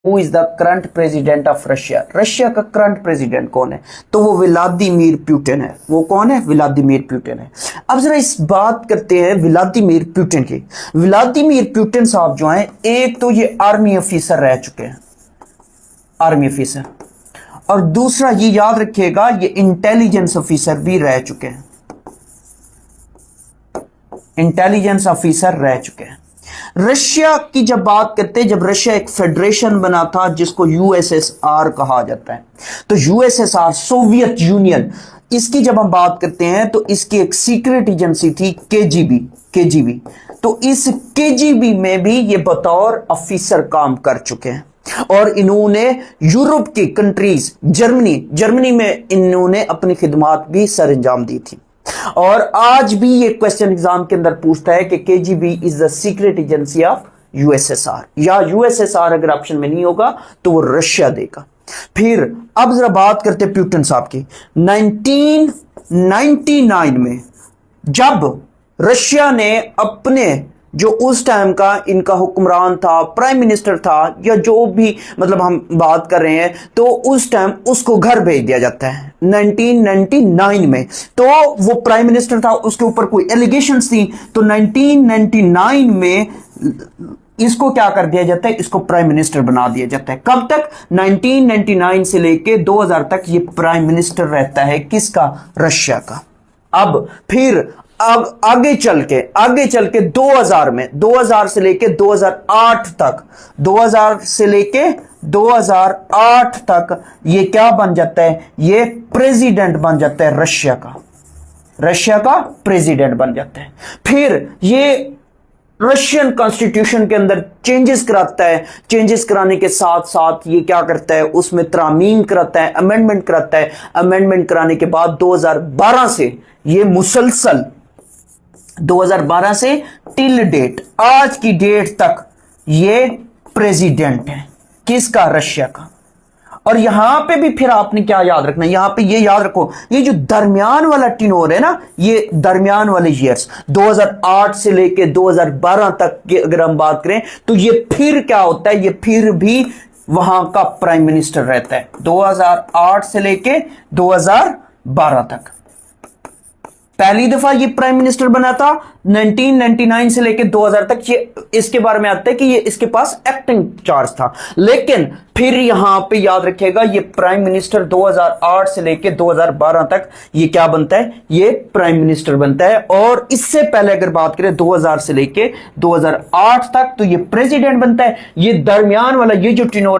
Who is the current president of Russia? Russia का current president कौन है? तो वो व्लादिमीर पुतिन है। वो कौन है? व्लादिमीर पुतिन है। अब जरा इस बात करते हैं व्लादिमीर पुतिन की। व्लादिमीर पुतिन साहब जो हैं, एक तो ये आर्मी ऑफिसर रह चुके हैं, आर्मी ऑफिसर, और दूसरा ये याद रखिएगा ये इंटेलिजेंस ऑफिसर भी रह चुके हैं, इंटेलिजेंस ऑफिसर रह चुके हैं। रशिया की जब बात करते हैं, जब रशिया एक फेडरेशन बना था जिसको यूएसएसआर कहा जाता है, तो यूएसएसआर सोवियत यूनियन, इसकी जब हम बात करते हैं तो इसकी एक सीक्रेट एजेंसी थी केजीबी। तो इस केजीबी में भी ये बतौर ऑफिसर काम कर चुके हैं और इन्होंने यूरोप की कंट्रीज, जर्मनी में इन्होंने अपनी खिदमात भी सर अंजाम दी थी। और आज भी ये क्वेश्चन एग्जाम के अंदर पूछता है कि KGB is the secret agency of USSR, या यूएसएसआर अगर ऑप्शन में नहीं होगा तो वो रशिया देगा। फिर अब जरा बात करते पुतिन साहब की। 1999 में जब रशिया ने अपने जो उस टाइम का इनका हुक्मरान था, प्राइम मिनिस्टर था, या जो भी मतलब हम बात कर रहे हैं, तो उस टाइम उसको घर भेज दिया जाता है 1999 में। तो वो प्राइम मिनिस्टर था, उसके ऊपर कोई एलिगेशंस थी, तो 1999 में इसको क्या कर दिया जाता है? इसको प्राइम मिनिस्टर बना दिया जाता है। कब तक? 1999 से लेके 2000 तक ये प्राइम मिनिस्टर रहता है किसका? रशिया का। अब फिर अब आगे चल के 2000 में, 2000 से लेके 2008 तक, 2000 से लेके 2008 तक ये क्या बन जाता है? ये प्रेसिडेंट बन जाता है रशिया का प्रेसिडेंट बन जाता है। फिर ये रशियन कॉन्स्टिट्यूशन के अंदर चेंजेस कराता है, चेंजेस कराने के साथ साथ ये क्या करता है? उसमें तरामीम कराता है, अमेंडमेंट कराता है। अमेंडमेंट कराने के बाद 2012 से ये मुसलसल 2012 से टिल डेट, आज की डेट तक ये प्रेसिडेंट है किसका? रशिया का। और यहां पे भी फिर आपने क्या याद रखना है? यहां पे ये याद रखो, ये जो दरमियान वाला टिनोर है ना, ये दरमियान वाले ईयर्स 2008 से लेके 2012 तक की अगर हम बात करें, तो ये फिर क्या होता है? ये फिर भी वहां का प्राइम मिनिस्टर रहता है 2008 से लेके 2012 तक। पहली दफा ये प्राइम मिनिस्टर बना था 1999 से लेकर 2000 तक। ये इसके बारे में आता है कि ये इसके पास एक्टिंग चार्ज था, लेकिन फिर यहां पे याद रखिएगा ये प्राइम मिनिस्टर 2008 से लेकर 2012 तक ये क्या बनता है? ये प्राइम मिनिस्टर बनता है। और इससे पहले अगर बात करें 2000 से लेकर 2008 तक, तो ये प्रेसिडेंट बनता है। ये दरमियान वाला ये जो टिनोर